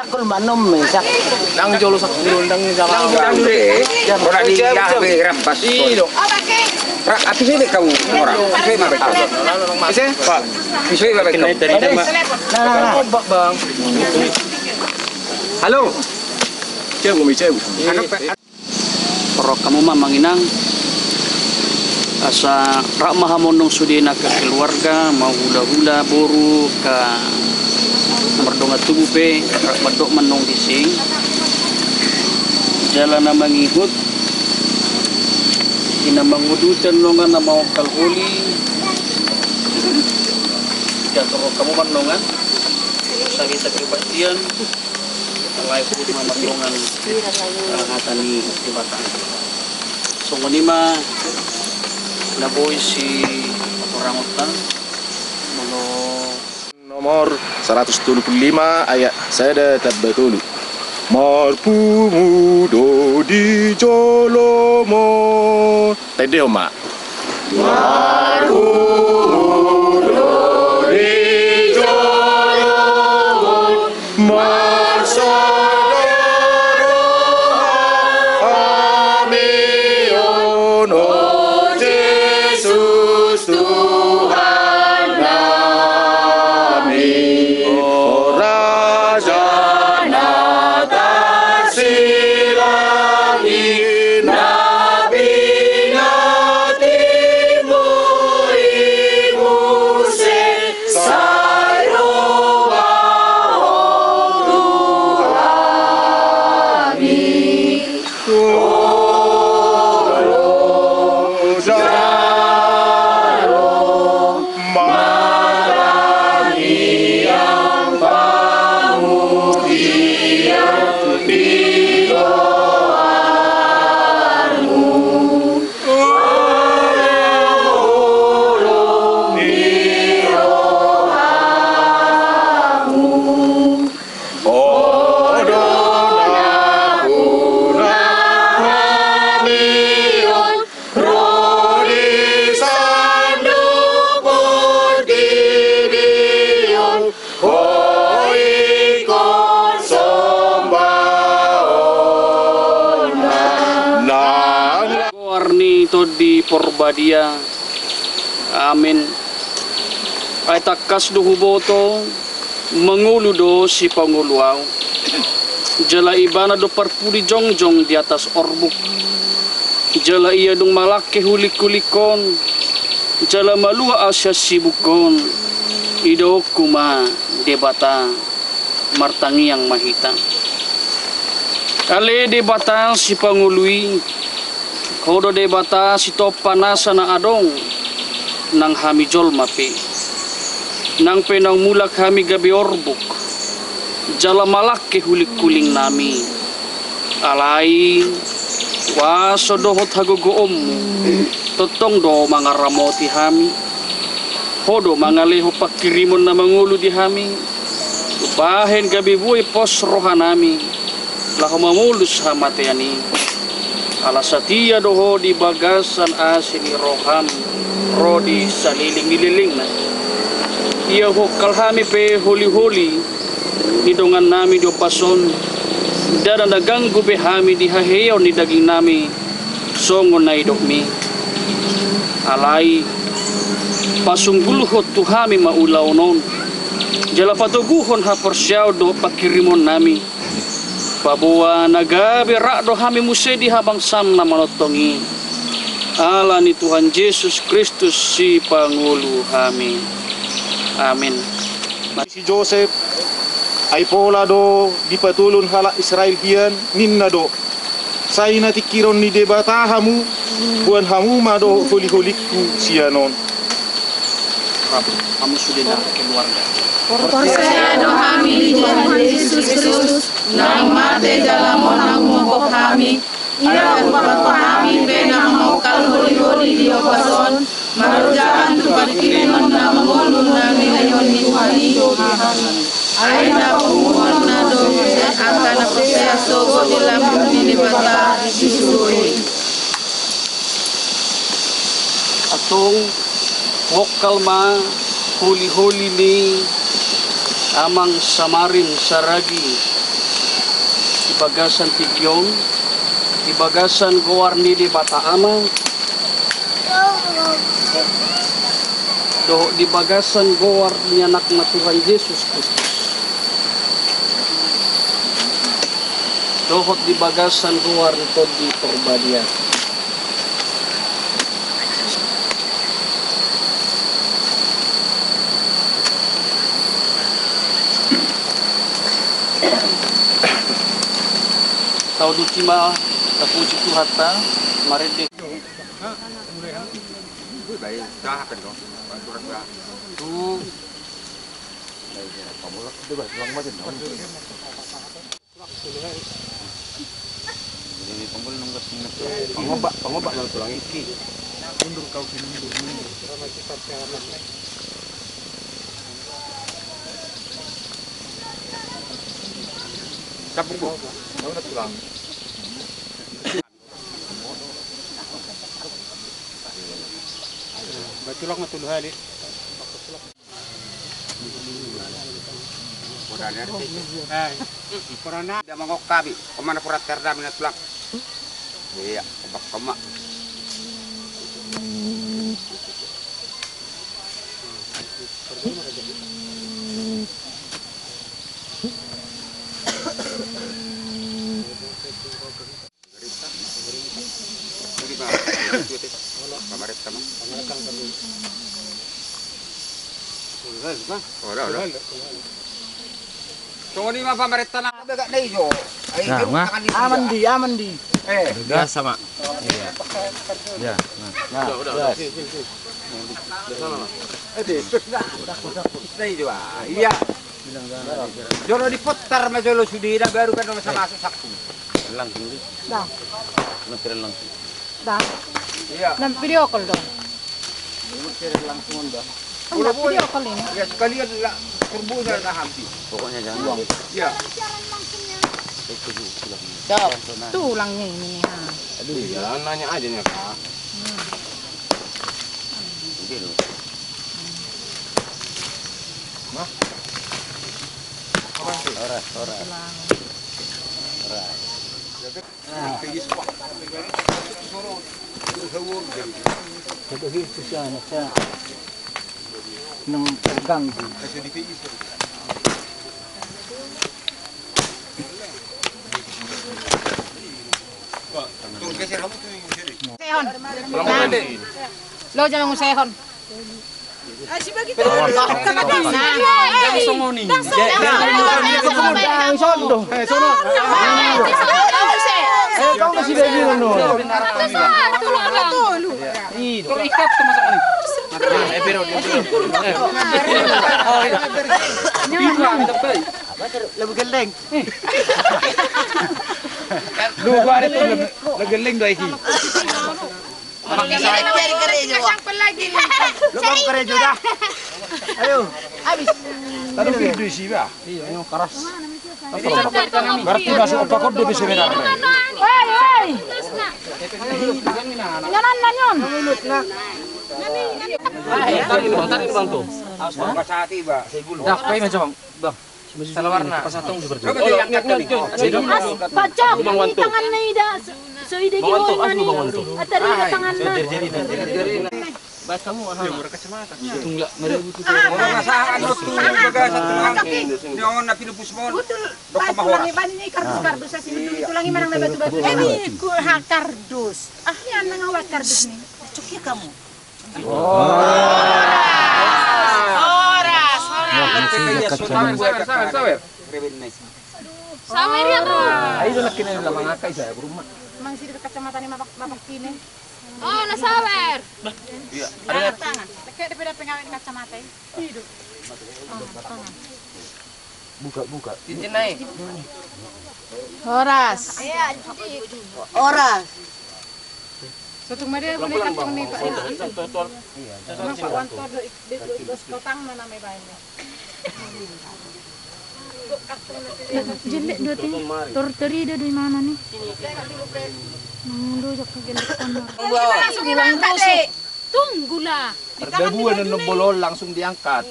sakul manom sak. Nang jolo sak nang Nang ora di yabe rampas. Iyo. Ra ati sini kau orang. Saya mah betul. Bisa? Pak. Bisa ba betul? Nah. Bang. Halo. Cewek mi cewek. Pro kamu mah manginang asa rak mahamonong sudina ke keluarga mau hula-hula boru ke merdonga tubuh pe rak medok menong dising jalan mangihut ina mangudutan longan na mau kalhuli jatuh kamu manongan sakit kebastian alai pun mamadongan hatani dibatan so ngonima naboy si orang utan Nomor 175 ayat saya tabbahulu. Marpu mudo di jolomo. Tede oma. Marpu mudo di jolomo. Marsadaro amiono. Yesus Tuhan kami, oh Raja atas langit, Nabi Timu Muse Sairoma di Porbadia, amin. Ay takas do huboto, mangulu do si panguluaw. Jala ibana do parpudi jongjong di atas orbuk. Jala iya dong malake hulik-hulikon. Jala malua asya sibukon. Ido kuma debata martangi yang mahita. Ale debata si pangului. Kodo debata si topanasa na adong nang hamijol mapi nang penang mulak hami gabi orbuk jala malake hulik kuling nami alai waso dohot hagogo ommu totong do mangaramoti hami hodo mangaleho pakirimon na mangulu di hami upahen gabi buhay pos rohanami laho mamulus hamateani ala satia doho di bagasan asini roham rodi saliling-liling na iya hokal hami pe holi-holi hidongan nami do pason dada naganggu be hami di haheyaw ni daging nami songon na idok mi alai pasungguluhot tu hami maulaw non jala patuguhon ha persyaw do pakirimon nami Pabuwa nagabi rakdo hami musedi habang sam na manotongi ala ni Tuhan Yesus Kristus si Pangulo kami. Amin. Si Joseph ay pola do di patulun hala Israel hiyan ninna do say natikiron ni debata hamu buan hamu mado huli-huliku sianon. Kamu sudah nak keluarga. Percaya kami di Tuhan Yesus Kristus, nang mate dalam monang mobok kami, ia upat kami benang mau kalholi-holi di opason, marujahan tupat kiriman na mangulun na ngayon ni Tuhan hidup kami. Ay na pumuhon na do, akan na proseso ko nilang ninibata isusuin. Atong vokal ma huli-huli ni amang samarin saragi ibagasan tigyon ibagasan gowarni di bata amang doh di bagasan gowar ni anak na Tuhan Yesus Kristus dohot di bagasan gowar ito di perbadian tau ducima tapuji Tuhata marede Baik, dah akan dong. Bantuan dah. Tu. Pemulak itu bah, tulang macam dong. Jadi pembul nunggu pengobak nang tulang iki. Mundur kau sini mundur. Karena kita cara Capung bu, mana tulang? Batulak na tuluhali. Ay, corona. Dia mangkok kabi, kemana purat terda minat tulang? Iya, kemak. So ni mah pamerintah na agak dejo. Ay, Aman di. dah sama. Iya. Dejo. Iya. Jolo diputar mas jolo sudira baru kan sama saktu. Langsung. Dah. Nanti langsung. Dah. Iya. Dan video call dong. Langsung dah. Enggak video call ini. Ya sekalian lah turbunya dah habis. Pokoknya jangan buang. Iya. Tulangnya ini nih. Ha. Aduh, ya nanya aja nya, Kak. Gitu. Mah. Ora. Ito hito siya na siya. Nang terganggu. Sehon. Lo jangan ngusehon. Ang sondo. Sono. Kau masih baby no. Kalau ikat termasuk ini Lebih geleng. Lu gua ada tuh legeling doi ki. Lu bang kerejo dah. Ayo. Habis. Tadi video sih ba. Iya, yang keras. Berarti masuk apa kod di seminar. Woi. Jangan nanyon. tarik bang tuh Pasati ba, saya gulu. dah kayak macam bang salah warna pasatong seperti Baca tangan na ida. So ida gihol na ni. At dari tangan na. Bas kamu Enggak merebut itu. Orang nasahan betul bagasan tulang. Nyon na pinupus mo. Dok kamahora. Ini kardus sa sini tulangi manang na batu-batu. Ini kardus. Ah, yan nangawat kardus ni. Cukir kamu. Sawer. Sawer ya, bro. Ayo laki na lang mga kay saya rumah. Mang sini kacamata ni mapak kini. Oh, nasawer. Iya. Ada tangan. Lekek daripada pengawin kacamata. Hidup. Buka. cincin naik Horas. Oras. Satu media boleh kantong ni Pak. Memang Pak Wanto dos kotang mana may bayan niya. Jelek dua ting. Torteri dia dari mana nih? Mundur jak kegelek kamar. Langsung diangkat, Dek. Tunggulah. Ada dua dan bolol langsung diangkat.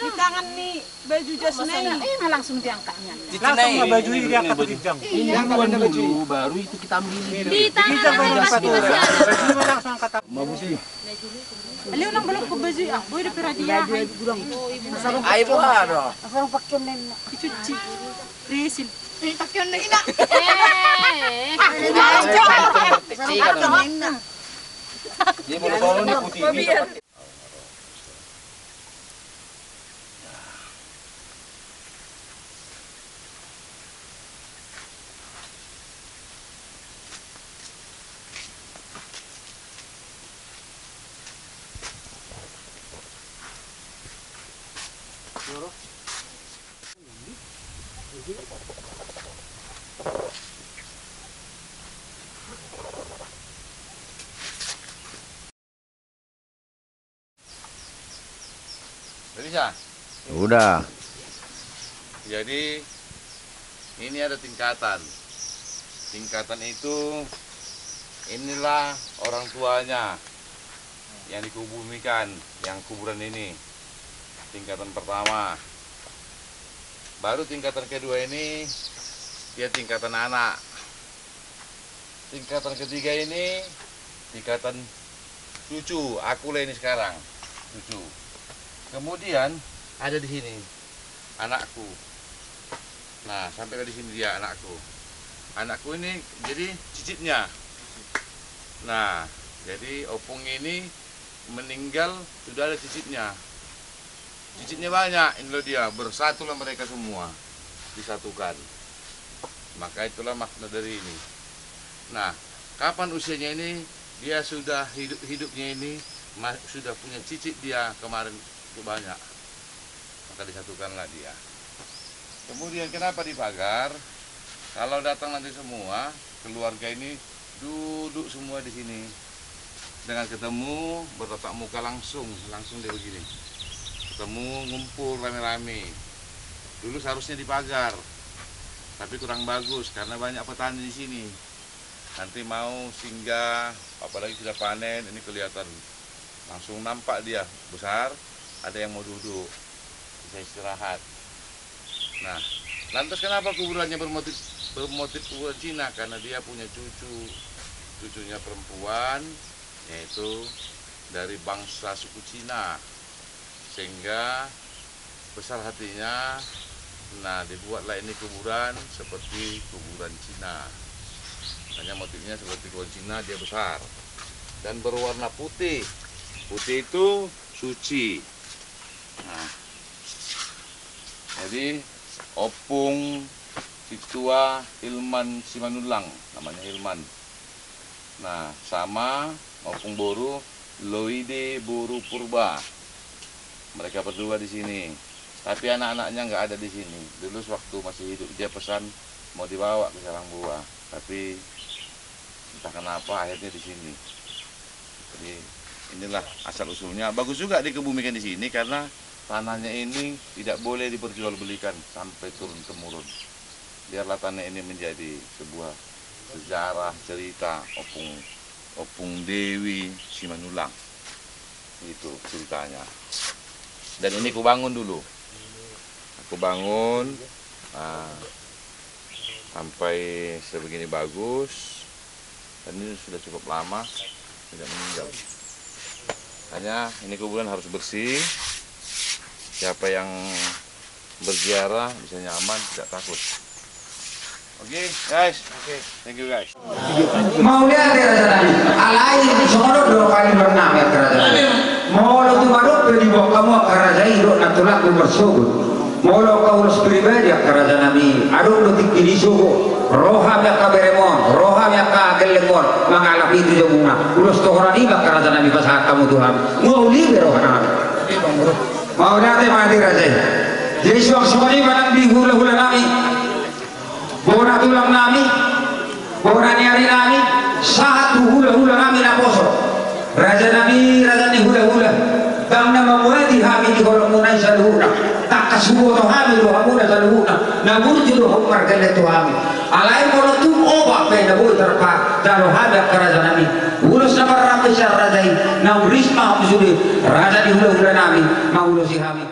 Di tangan nih baju jasnya. Langsung diangkatnya. Langsung baju ini diangkat ke kijang. Ini tuan dulu, baru itu kita ambil. Di tangan pasti masih ada. Bagus sih. Aliw nang balok ko baju ah. Boy de peradia. Ay po ano. Asarong pakyon na ichuchi. Resil. Pakyon na ina. Di mo solo ni putih. Bisa? Udah. Jadi ini ada tingkatan. Tingkatan itu inilah orang tuanya yang dikubumikan, yang kuburan ini. Tingkatan pertama. Baru tingkatan kedua ini dia tingkatan anak. Tingkatan ketiga ini tingkatan cucu. Akulah ini sekarang cucu. Kemudian ada di sini anakku. Nah, sampai di sini dia anakku. Anakku ini jadi cicitnya. Nah, jadi opung ini meninggal sudah ada cicitnya. Cicitnya banyak, ini loh dia, bersatulah mereka semua, disatukan. Maka itulah makna dari ini. Nah, kapan usianya ini dia sudah hidupnya ini sudah punya cicit dia kemarin itu banyak, maka disatukanlah dia. Kemudian kenapa dipagar? Kalau datang nanti semua keluarga ini duduk semua di sini dengan ketemu bertatap muka langsung dia begini, ketemu ngumpul rame-rame. Dulu seharusnya dipagar, tapi kurang bagus karena banyak petani di sini. Nanti mau singgah, apalagi sudah panen, ini kelihatan langsung nampak dia besar. Ada yang mau duduk, bisa istirahat. Nah, lantas kenapa kuburannya bermotif kuburan Cina? Karena dia punya cucunya perempuan, yaitu dari bangsa suku Cina, sehingga besar hatinya. Nah, dibuatlah ini kuburan seperti kuburan Cina. Hanya motifnya seperti kuburan Cina, dia besar dan berwarna putih. Putih itu suci. Nah, jadi opung Situa Hilman Simanulang, namanya Hilman. Nah, sama opung Boru Loide Boru Purba. Mereka berdua di sini. Tapi anak-anaknya nggak ada di sini. Dulu waktu masih hidup dia pesan mau dibawa ke Sarangbuah, tapi entah kenapa akhirnya di sini. Jadi inilah asal usulnya. Bagus juga dikebumikan di sini karena tanahnya ini tidak boleh diperjualbelikan sampai turun temurun. Biarlah tanah ini menjadi sebuah sejarah cerita opung Dewi Simanulang. Itu ceritanya. Dan ini aku bangun dulu. Aku bangun sampai sebegini bagus. Dan ini sudah cukup lama tidak meninggal. Hanya ini kuburan harus bersih. Siapa yang berziarah bisa nyaman, tidak takut. Oke, guys. Oke, thank you guys. Mau lihat kerajaan ini, alai semua 2 kali berenam ya kerajaan ini. Mau lo tuh baru beli bawa kamu kerajaan itu natural bersugut. Mau lo kau urus pribadi ya kerajaan ini. Aduh lo tikini sugu. Roham ya kaberemon, roham ya kagelemon. Mengalap itu jemuna. Urus tohran ini kerajaan ini pasal kamu Tuhan. Mau lihat rohana. Mau lihat mati raja. Jadi semua ini barang di hula-hula nami. Bona tulang nami, bona nyari nami, satu hula-hula nami na poso. Raja ni hula-hula. Dam na mamuati hami di kolong munay sa luhuna. Takasubo to hami do hamuna sa luhuna. Nabunti do hamar galet to hami. Alay mo lo tum oba pe na boy terpa. Dalo hada karaja nami. Ulos na marami sa raja na urisma hamsuri. Raja ni hula-hula nami, maulo si hami.